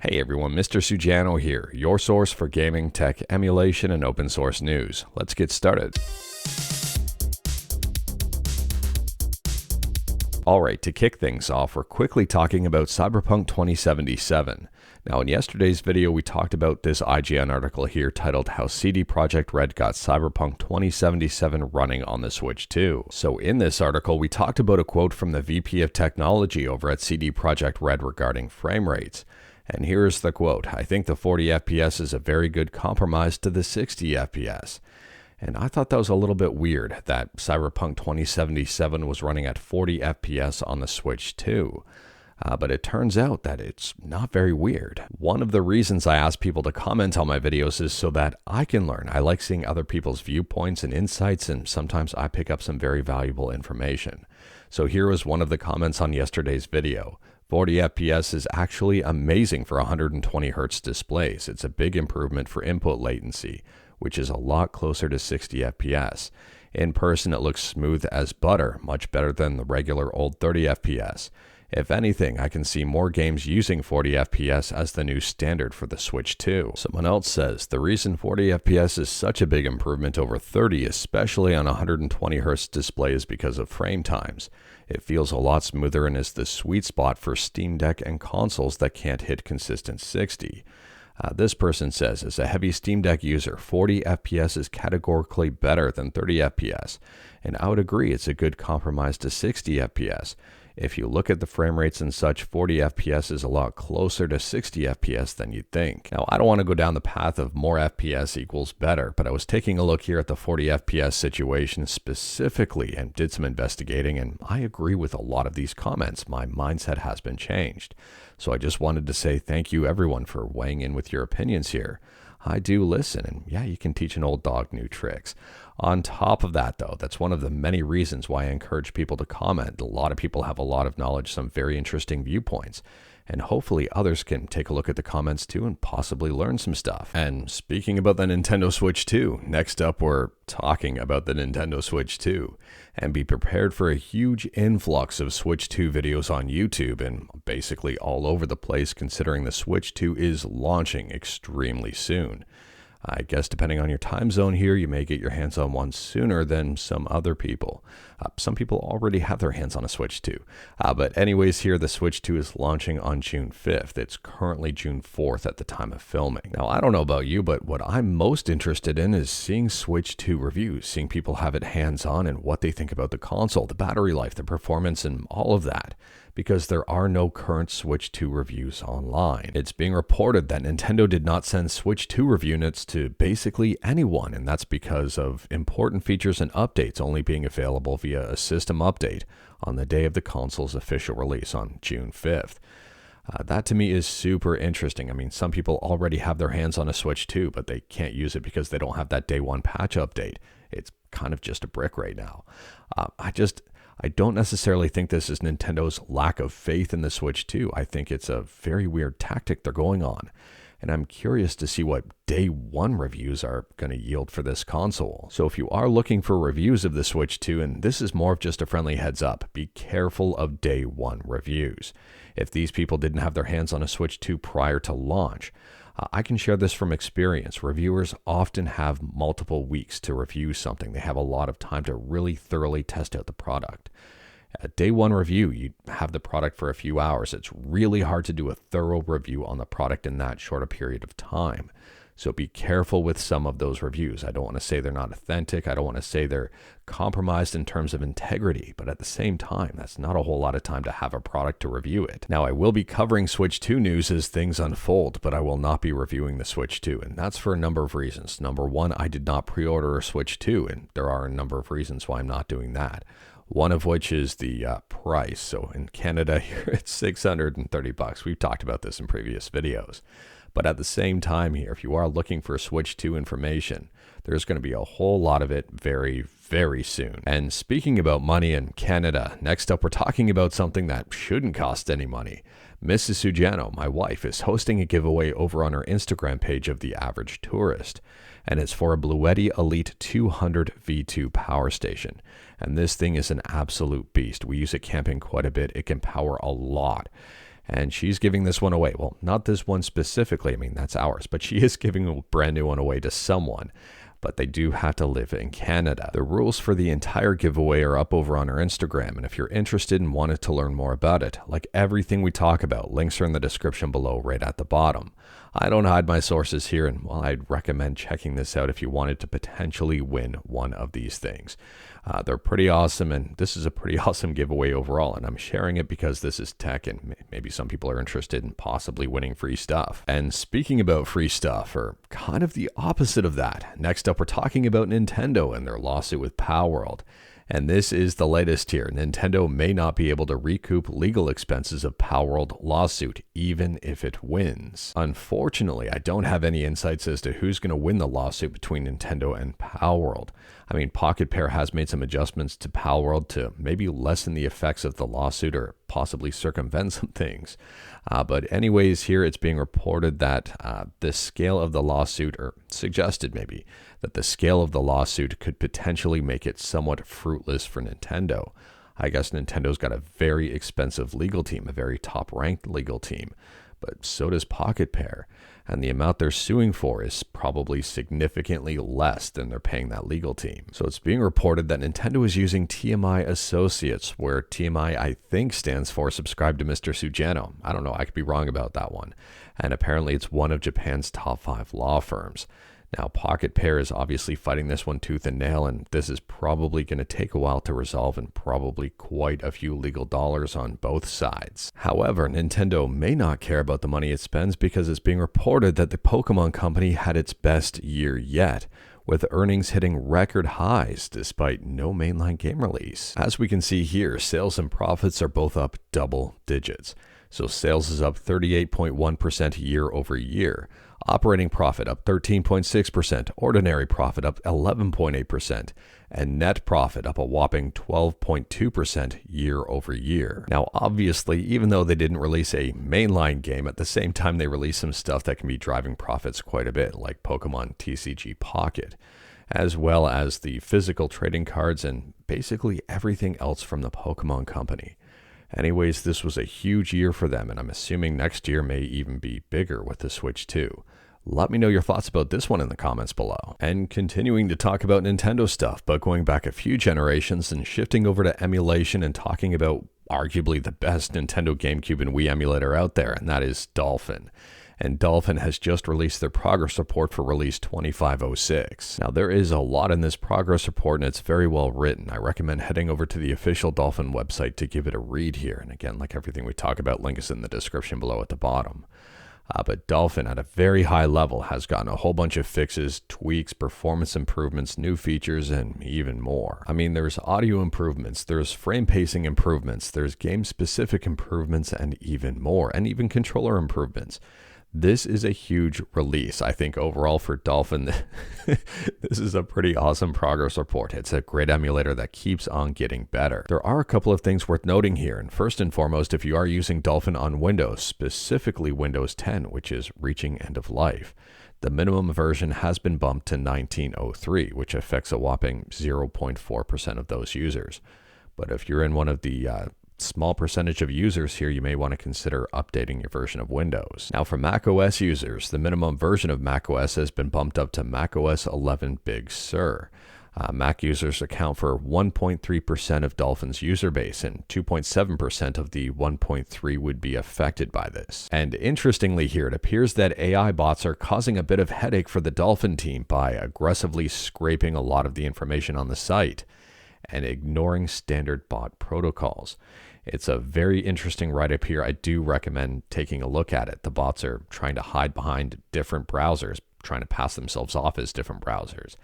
Hey everyone, Mr. Sujano here, your source for gaming, tech, emulation, and open source news. Let's get started. Alright, to kick things off, we're quickly talking about Cyberpunk 2077. Now in yesterday's video we talked about this IGN article here titled How CD Projekt Red Got Cyberpunk 2077 Running on the Switch 2. So in this article we talked about a quote from the VP of Technology over at CD Projekt Red regarding frame rates. And here's the quote: "I think the 40 FPS is a very good compromise to the 60 FPS. And I thought that was a little bit weird that Cyberpunk 2077 was running at 40 FPS on the Switch 2. But it turns out that it's not very weird. One of the reasons I ask people to comment on my videos is so that I can learn. I like seeing other people's viewpoints and insights, and sometimes I pick up some very valuable information. So here was one of the comments on yesterday's video. 40 FPS is actually amazing for 120 Hz displays. It's a big improvement for input latency, which is a lot closer to 60 FPS. In person, it looks smooth as butter, much better than the regular old 30 FPS. If anything, I can see more games using 40 FPS as the new standard for the Switch 2. Someone else says, the reason 40 FPS is such a big improvement over 30, especially on 120 Hz display, is because of frame times. It feels a lot smoother and is the sweet spot for Steam Deck and consoles that can't hit consistent 60. This person says, as a heavy Steam Deck user, 40 FPS is categorically better than 30 FPS. And I would agree it's a good compromise to 60 FPS. If you look at the frame rates and such, 40 FPS is a lot closer to 60 FPS than you'd think. Now, I don't want to go down the path of more FPS equals better, but I was taking a look here at the 40 FPS situation specifically and did some investigating, and I agree with a lot of these comments. My mindset has been changed. So I just wanted to say thank you everyone for weighing in with your opinions here. I do listen, and yeah, you can teach an old dog new tricks. On top of that, though, that's one of the many reasons why I encourage people to comment. A lot of people have a lot of knowledge, some very interesting viewpoints, and hopefully others can take a look at the comments too and possibly learn some stuff. And speaking about the Nintendo Switch 2, next up we're talking about the Nintendo Switch 2. And be prepared for a huge influx of Switch 2 videos on YouTube and basically all over the place, considering the Switch 2 is launching extremely soon. I guess depending on your time zone here, you may get your hands on one sooner than some other people. Some people already have their hands on a Switch 2. But anyways, here the Switch 2 is launching on June 5th. It's currently June 4th at the time of filming. Now, I don't know about you, but what I'm most interested in is seeing Switch 2 reviews, seeing people have it hands-on and what they think about the console, the battery life, the performance, and all of that. Because there are no current Switch 2 reviews online. It's being reported that Nintendo did not send Switch 2 review notes to basically anyone, and that's because of important features and updates only being available via a system update on the day of the console's official release on June 5th. That to me is super interesting. I mean, some people already have their hands on a Switch 2, but they can't use it because they don't have that day one patch update. It's kind of just a brick right now. I don't necessarily think this is Nintendo's lack of faith in the Switch 2. I think it's a very weird tactic they're going on. And I'm curious to see what day one reviews are going to yield for this console. So if you are looking for reviews of the Switch 2, and this is more of just a friendly heads up, be careful of day one reviews. If these people didn't have their hands on a Switch 2 prior to launch, I can share this from experience. Reviewers often have multiple weeks to review something. They have a lot of time to really thoroughly test out the product. A day one review, you have the product for a few hours. It's really hard to do a thorough review on the product in that short a period of time. So be careful with some of those reviews. I don't want to say they're not authentic. I don't want to say they're compromised in terms of integrity, but at the same time, that's not a whole lot of time to have a product to review it. Now, I will be covering Switch 2 news as things unfold, but I will not be reviewing the Switch 2, and that's for a number of reasons. Number one, I did not pre-order a Switch 2, and there are a number of reasons why I'm not doing that. One of which is the price. So in Canada here, it's $630. We've talked about this in previous videos. But at the same time here, if you are looking for Switch 2 information, there's going to be a whole lot of it very, very soon. And speaking about money in Canada, next up we're talking about something that shouldn't cost any money. Mrs. Sujano, my wife, is hosting a giveaway over on her Instagram page of The Average Tourist. And it's for a Bluetti Elite 200 V2 power station. And this thing is an absolute beast. We use it camping quite a bit. It can power a lot. And she's giving this one away. Well, not this one specifically. I mean, that's ours. But she is giving a brand new one away to someone. But they do have to live in Canada. The rules for the entire giveaway are up over on our Instagram, and if you're interested and wanted to learn more about it, like everything we talk about, links are in the description below right at the bottom. I don't hide my sources here, and well, I'd recommend checking this out if you wanted to potentially win one of these things. They're pretty awesome, and this is a pretty awesome giveaway overall, and I'm sharing it because this is tech, and maybe some people are interested in possibly winning free stuff. And speaking about free stuff, or kind of the opposite of that, next up we're talking about Nintendo and their lawsuit with Palworld. And this is the latest here. Nintendo may not be able to recoup legal expenses of Palworld lawsuit, even if it wins. Unfortunately, I don't have any insights as to who's going to win the lawsuit between Nintendo and Palworld. I mean, Pocket Pair has made some adjustments to Palworld to maybe lessen the effects of the lawsuit or possibly circumvent some things. But anyways, here it's being reported that the scale of the lawsuit, or suggested maybe, that the scale of the lawsuit could potentially make it somewhat fruitless for Nintendo. I guess Nintendo's got a very expensive legal team, a very top-ranked legal team, but so does Pocket Pair. And the amount they're suing for is probably significantly less than they're paying that legal team. So it's being reported that Nintendo is using TMI Associates, where TMI I think stands for Subscribe to Mr. Sujano. I don't know, I could be wrong about that one. And apparently it's one of Japan's top 5 law firms. Now, Pocket Pair is obviously fighting this one tooth and nail, and this is probably going to take a while to resolve and probably quite a few legal dollars on both sides. However, Nintendo may not care about the money it spends because it's being reported that the Pokémon company had its best year yet, with earnings hitting record highs despite no mainline game release. As we can see here, sales and profits are both up double digits. So sales is up 38.1% year over year. Operating profit up 13.6%, ordinary profit up 11.8%, and net profit up a whopping 12.2% year over year. Now, obviously, even though they didn't release a mainline game, at the same time they released some stuff that can be driving profits quite a bit, like Pokemon TCG Pocket, as well as the physical trading cards and basically everything else from the Pokemon company. Anyways, this was a huge year for them, and I'm assuming next year may even be bigger with the Switch 2. Let me know your thoughts about this one in the comments below. And continuing to talk about Nintendo stuff, but going back a few generations and shifting over to emulation and talking about arguably the best Nintendo GameCube and Wii emulator out there, and that is Dolphin. And Dolphin has just released their progress report for release 2506. Now, there is a lot in this progress report, and it's very well written. I recommend heading over to the official Dolphin website to give it a read here. And again, like everything we talk about, link is in the description below at the bottom. But Dolphin, at a very high level, has gotten a whole bunch of fixes, tweaks, performance improvements, new features, and even more. I mean, there's audio improvements, there's frame pacing improvements, there's game-specific improvements, and even more, and even controller improvements. This is a huge release, I think, overall for Dolphin. This is a pretty awesome progress report. It's a great emulator that keeps on getting better. There are a couple of things worth noting here, and first and foremost, if you are using Dolphin on Windows, specifically Windows 10, which is reaching end of life, the minimum version has been bumped to 1903, which affects a whopping 0.4% of those users. But if you're in one of the small percentage of users here, you may want to consider updating your version of Windows. Now, for macOS users, the minimum version of macOS has been bumped up to macOS 11 Big Sur. Mac users account for 1.3% of Dolphin's user base, and 2.7% of the 1.3 would be affected by this. And interestingly here, it appears that AI bots are causing a bit of headache for the Dolphin team by aggressively scraping a lot of the information on the site and ignoring standard bot protocols. It's a very interesting write-up here. I do recommend taking a look at it. The bots are trying to hide behind different browsers, trying to pass themselves off as different browsers.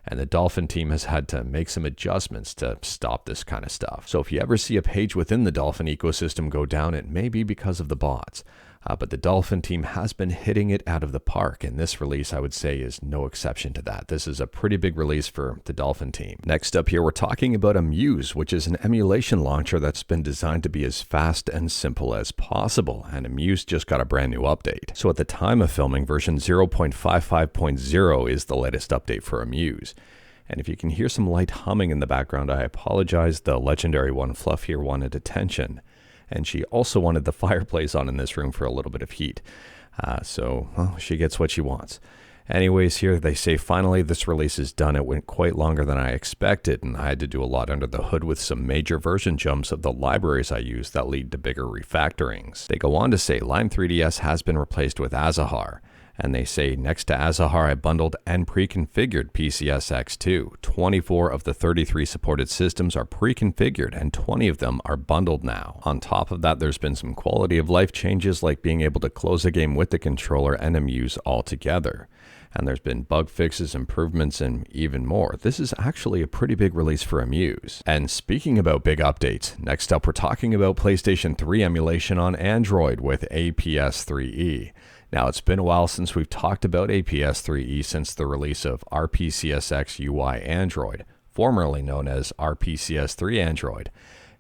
And the Dolphin team has had to make some adjustments to stop this kind of stuff. So if you ever see a page within the Dolphin ecosystem go down, it may be because of the bots. But the Dolphin team has been hitting it out of the park, and this release, I would say, is no exception to that. This is a pretty big release for the Dolphin team. Next up here, we're talking about Emuze, which is an emulation launcher that's been designed to be as fast and simple as possible, and Emuze just got a brand new update. So at the time of filming, version 0.55.0 is the latest update for Emuze. And if you can hear some light humming in the background, I apologize. The legendary One Fluff here wanted attention. And she also wanted the fireplace on in this room for a little bit of heat. So she gets what she wants. Anyways, here they say, finally, this release is done. It went quite longer than I expected, and I had to do a lot under the hood with some major version jumps of the libraries I use that lead to bigger refactorings. They go on to say, Lime 3DS has been replaced with Azahar. And they say, next to Azahar, I bundled and pre-configured PCSX2. 24 of the 33 supported systems are pre-configured, and 20 of them are bundled now. On top of that, there's been some quality of life changes, like being able to close a game with the controller and Emuze all together. And there's been bug fixes, improvements, and even more. This is actually a pretty big release for Emuze. And speaking about big updates, next up we're talking about PlayStation 3 emulation on Android with APS3E. Now, it's been a while since we've talked about APS3E since the release of RPCSX UI Android, formerly known as RPCS3 Android.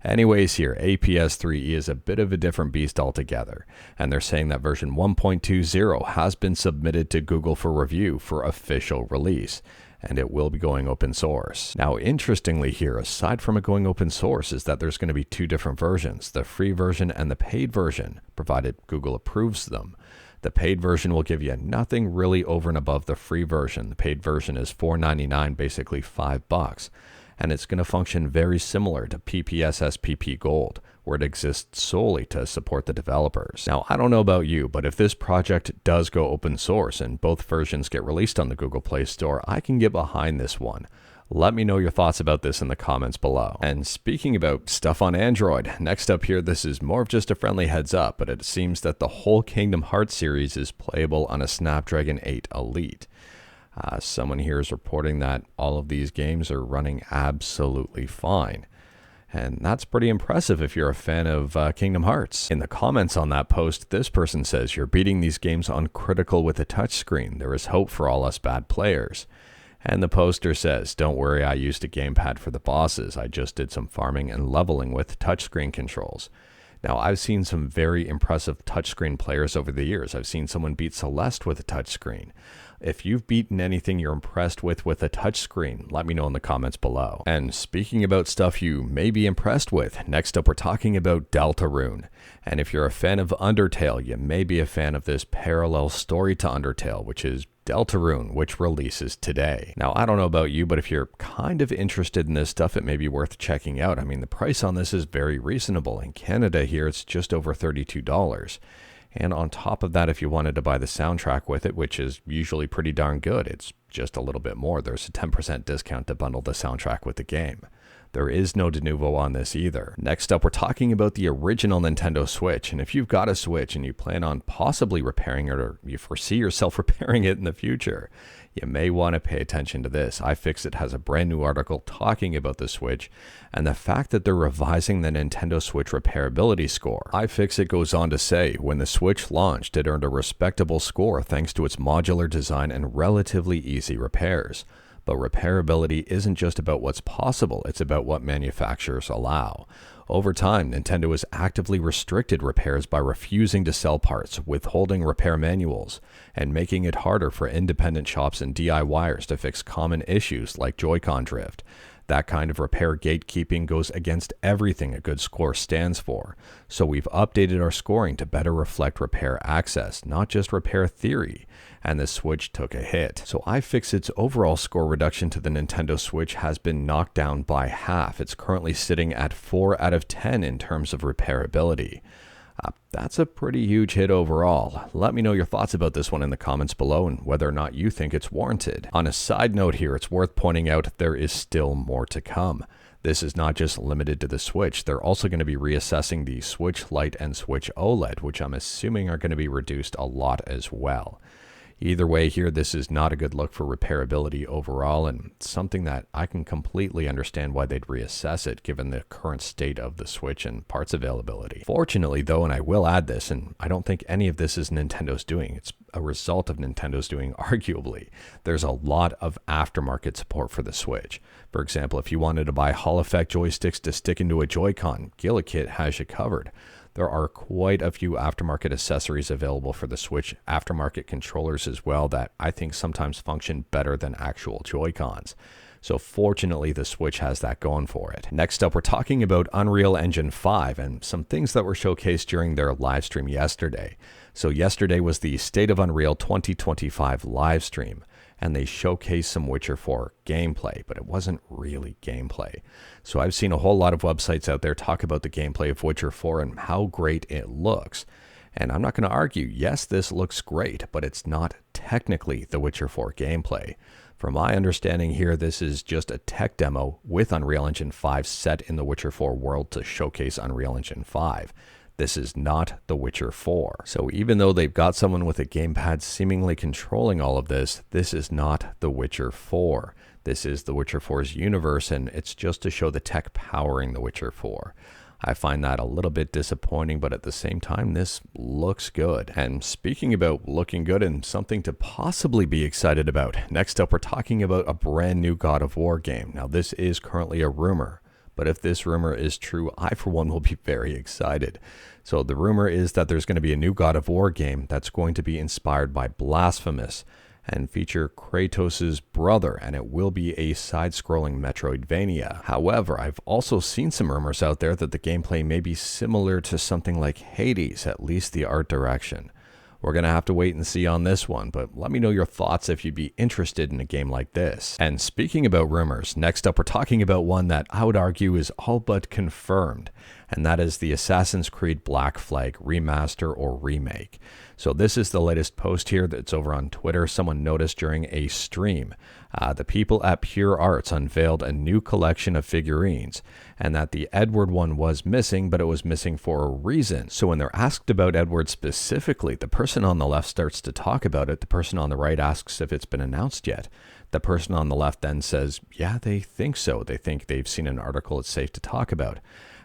Anyways, here, APS3E is a bit of a different beast altogether, and they're saying that version 1.20 has been submitted to Google for review for official release, and it will be going open source. Now, interestingly here, aside from it going open source, is that there's going to be two different versions, the free version and the paid version, provided Google approves them. The paid version will give you nothing really over and above the free version. The paid version is $4.99, basically $5, and it's going to function very similar to PPSSPP Gold, where it exists solely to support the developers. Now, I don't know about you, but if this project does go open source and both versions get released on the Google Play Store, I can get behind this one. Let me know your thoughts about this in the comments below. And speaking about stuff on Android, next up here, this is more of just a friendly heads up, but it seems that the whole Kingdom Hearts series is playable on a Snapdragon 8 Elite. Someone here is reporting that all of these games are running absolutely fine. And that's pretty impressive if you're a fan of Kingdom Hearts. In the comments on that post, this person says, you're beating these games uncritical with a touchscreen. There is hope for all us bad players. And the poster says, don't worry, I used a gamepad for the bosses. I just did some farming and leveling with touchscreen controls. Now, I've seen some very impressive touchscreen players over the years. I've seen someone beat Celeste with a touchscreen. If you've beaten anything you're impressed with a touchscreen, let me know in the comments below. And speaking about stuff you may be impressed with, next up we're talking about Deltarune. And if you're a fan of Undertale, you may be a fan of this parallel story to Undertale, which is Deltarune, which releases today. Now, I don't know about you, but if you're kind of interested in this stuff, it may be worth checking out. I mean, the price on this is very reasonable. In Canada here, it's just over $32. And on top of that, if you wanted to buy the soundtrack with it, which is usually pretty darn good, it's just a little bit more. There's a 10% discount to bundle the soundtrack with the game. There is no de novo on this either. Next up, we're talking about the original Nintendo Switch. And if you've got a Switch and you plan on possibly repairing it, or you foresee yourself repairing it in the future, you may want to pay attention to this. iFixit has a brand new article talking about the Switch and the fact that they're revising the Nintendo Switch repairability score. iFixit goes on to say, when the Switch launched, it earned a respectable score thanks to its modular design and relatively easy repairs. But repairability isn't just about what's possible, it's about what manufacturers allow. Over time, Nintendo has actively restricted repairs by refusing to sell parts, withholding repair manuals, and making it harder for independent shops and DIYers to fix common issues like Joy-Con drift. That kind of repair gatekeeping goes against everything a good score stands for. So we've updated our scoring to better reflect repair access, not just repair theory. And the Switch took a hit. So iFixit's overall score reduction to the Nintendo Switch has been knocked down by half. It's currently sitting at 4 out of 10 in terms of repairability. That's a pretty huge hit overall. Let me know your thoughts about this one in the comments below and whether or not you think it's warranted. On a side note here, it's worth pointing out there is still more to come. This is not just limited to the Switch. They're also going to be reassessing the Switch Lite and Switch OLED, which I'm assuming are going to be reduced a lot as well. Either way here, this is not a good look for repairability overall, and something that I can completely understand why they'd reassess it given the current state of the Switch and parts availability. Fortunately though, and I will add this, and I don't think any of this is Nintendo's doing, it's a result of Nintendo's doing arguably, there's a lot of aftermarket support for the Switch. For example, if you wanted to buy Hall Effect joysticks to stick into a Joy-Con, GillaKit has you covered. There are quite a few aftermarket accessories available for the Switch, aftermarket controllers as well, that I think sometimes function better than actual Joy-Cons. So fortunately, the Switch has that going for it. Next up, we're talking about Unreal Engine 5 and some things that were showcased during their live stream yesterday. So yesterday was the State of Unreal 2025 live stream, and they showcased some Witcher 4 gameplay, but it wasn't really gameplay. So I've seen a whole lot of websites out there talk about the gameplay of Witcher 4 and how great it looks. And I'm not going to argue, yes, this looks great, but it's not technically the Witcher 4 gameplay. From my understanding here, this is just a tech demo with Unreal Engine 5 set in the Witcher 4 world to showcase Unreal Engine 5. This is not The Witcher 4. So even though they've got someone with a gamepad seemingly controlling all of this, this is not The Witcher 4. This is The Witcher 4's universe, and it's just to show the tech powering The Witcher 4. I find that a little bit disappointing, but at the same time, this looks good. And speaking about looking good and something to possibly be excited about, next up we're talking about a brand new God of War game. Now this is currently a rumor, but if this rumor is true, I for one will be very excited. So the rumor is that there's going to be a new God of War game that's going to be inspired by Blasphemous and feature Kratos' brother, and it will be a side-scrolling Metroidvania. However, I've also seen some rumors out there that the gameplay may be similar to something like Hades, at least the art direction. We're going to have to wait and see on this one, but let me know your thoughts if you'd be interested in a game like this. And speaking about rumors, next up we're talking about one that I would argue is all but confirmed, and that is the Assassin's Creed Black Flag remaster or remake. So this is the latest post here that's over on Twitter. Someone noticed during a stream. The people at Pure Arts unveiled a new collection of figurines, and that the Edward one was missing, but it was missing for a reason. So when they're asked about Edward specifically, the person on the left starts to talk about it. The person on the right asks if it's been announced yet. The person on the left then says, yeah, they think so. They think they've seen an article it's safe to talk about.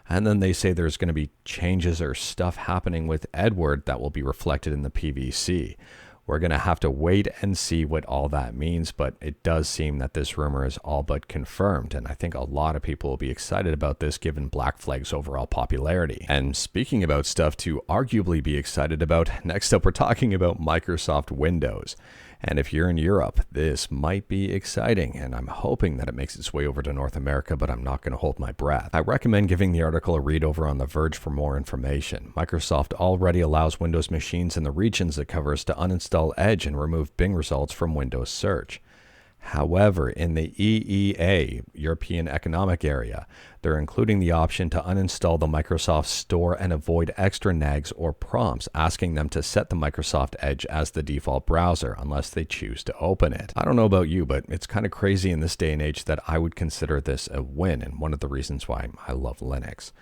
And then they say there's going to be changes or stuff happening with Edward that will be reflected in the PVC. We're going to have to wait and see what all that means, but it does seem that this rumor is all but confirmed, and I think a lot of people will be excited about this given Black Flag's overall popularity. And speaking about stuff to arguably be excited about, next up we're talking about Microsoft Windows. And if you're in Europe, this might be exciting, and I'm hoping that it makes its way over to North America, but I'm not going to hold my breath. I recommend giving the article a read over on The Verge for more information. Microsoft already allows Windows machines in the regions it covers to uninstall Edge and remove Bing results from Windows search. However, in the EEA, European Economic Area, they're including the option to uninstall the Microsoft Store and avoid extra nags or prompts asking them to set the Microsoft Edge as the default browser unless they choose to open it. I don't know about you, but it's kind of crazy in this day and age that I would consider this a win, and one of the reasons why I love Linux.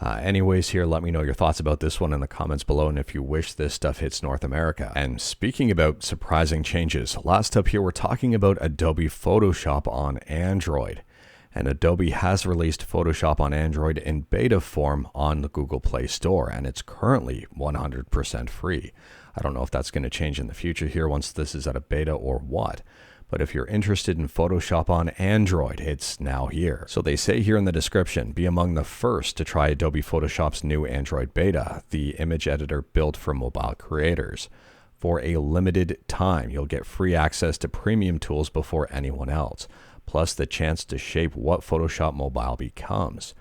Anyways, here, let me know your thoughts about this one in the comments below, and if you wish this stuff hits North America. And speaking about surprising changes, last up here we're talking about Adobe Photoshop on Android. And Adobe has released Photoshop on Android in beta form on the Google Play Store, and it's currently 100% free. I don't know if that's going to change in the future here once this is at a beta or what. But if you're interested in Photoshop on Android, it's now here. So they say here in the description, be among the first to try Adobe Photoshop's new Android beta, the image editor built for mobile creators. For a limited time, you'll get free access to premium tools before anyone else, plus the chance to shape what Photoshop Mobile becomes.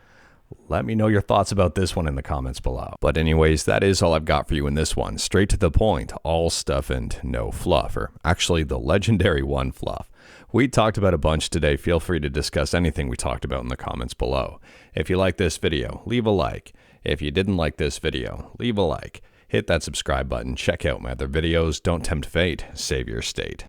Let me know your thoughts about this one in the comments below. But anyways, that is all I've got for you in this one. Straight to the point, all stuff and no fluff, or actually the legendary one fluff. We talked about a bunch today. Feel free to discuss anything we talked about in the comments below. If you like this video, leave a like. If you didn't like this video, leave a like. Hit that subscribe button. Check out my other videos. Don't tempt fate. Save your state.